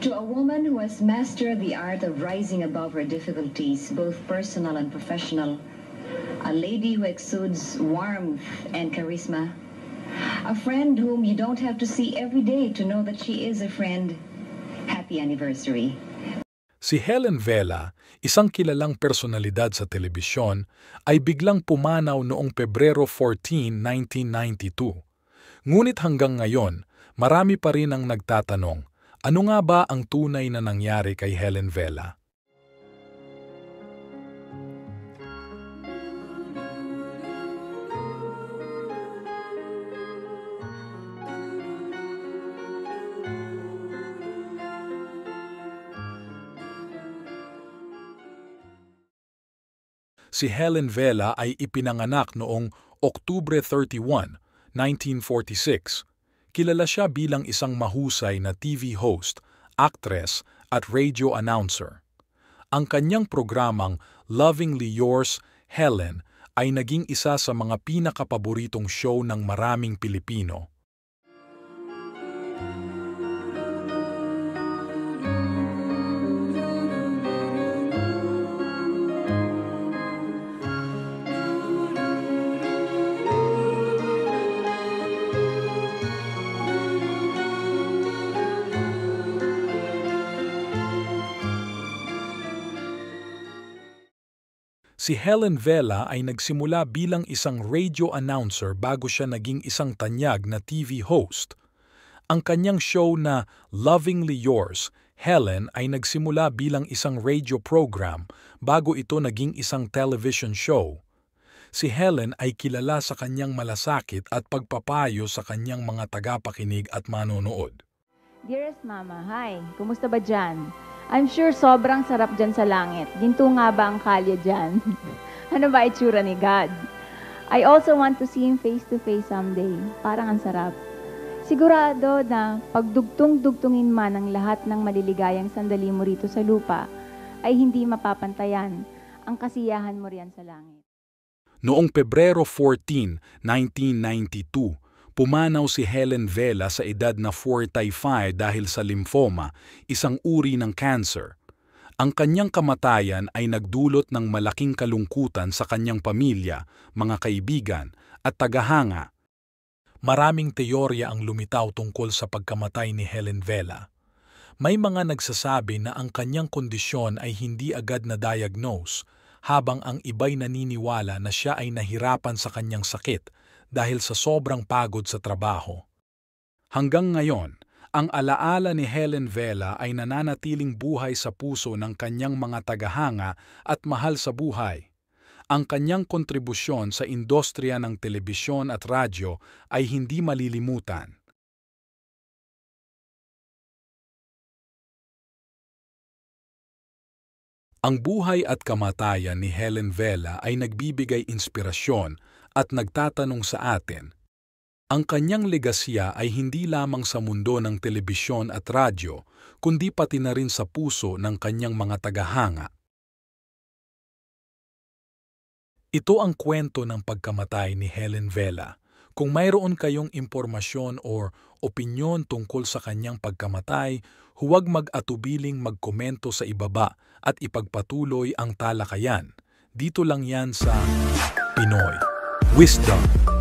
To a woman who has mastered the art of rising above her difficulties, both personal and professional, a lady who exudes warmth and charisma, a friend whom you don't have to see every day to know that she is a friend, happy anniversary. Si Helen Vela, isang kilalang personalidad sa telebisyon, ay biglang pumanaw noong Pebrero 14, 1992. Ngunit hanggang ngayon, marami pa rin ang nagtatanong, ano nga ba ang tunay na nangyari kay Helen Vela? Si Helen Vela ay ipinanganak noong Oktubre 31, 1946. Kilala siya bilang isang mahusay na TV host, actress at radio announcer. Ang kanyang programang Lovingly Yours, Helen ay naging isa sa mga pinakapaboritong show ng maraming Pilipino. Si Helen Vela ay nagsimula bilang isang radio announcer bago siya naging isang tanyag na TV host. Ang kanyang show na Lovingly Yours, Helen ay nagsimula bilang isang radio program bago ito naging isang television show. Si Helen ay kilala sa kanyang malasakit at pagpapayo sa kanyang mga tagapakinig at manonood. Dearest Mama, hi! Kumusta ba dyan? I'm sure sobrang sarap dyan sa langit. Ginto nga ba ang kalye dyan? Ano ba itsura ni God? I also want to see Him face to face someday. Parang ang sarap. Sigurado na pagdugtong-dugtungin man ang lahat ng maliligayang sandali mo rito sa lupa, ay hindi mapapantayan ang kasiyahan mo riyan sa langit. Noong Pebrero 14, 1992, pumanaw si Helen Vela sa edad na 45 dahil sa lymphoma, isang uri ng cancer. Ang kanyang kamatayan ay nagdulot ng malaking kalungkutan sa kanyang pamilya, mga kaibigan, at tagahanga. Maraming teorya ang lumitaw tungkol sa pagkamatay ni Helen Vela. May mga nagsasabi na ang kanyang kondisyon ay hindi agad na-diagnose, habang ang iba'y naniniwala na siya ay nahirapan sa kanyang sakit dahil sa sobrang pagod sa trabaho. Hanggang ngayon, ang alaala ni Helen Vela ay nananatiling buhay sa puso ng kanyang mga tagahanga at mahal sa buhay. Ang kanyang kontribusyon sa industriya ng telebisyon at radyo ay hindi malilimutan. Ang buhay at kamatayan ni Helen Vela ay nagbibigay inspirasyon at nagtatanong sa atin. Ang kanyang legasya ay hindi lamang sa mundo ng telebisyon at radyo, kundi pati na rin sa puso ng kanyang mga tagahanga. Ito ang kwento ng pagkamatay ni Helen Vela. Kung mayroon kayong impormasyon o opinyon tungkol sa kanyang pagkamatay, huwag mag-atubiling magkomento sa ibaba at ipagpatuloy ang talakayan. Dito lang yan sa Pinoy Wisdom.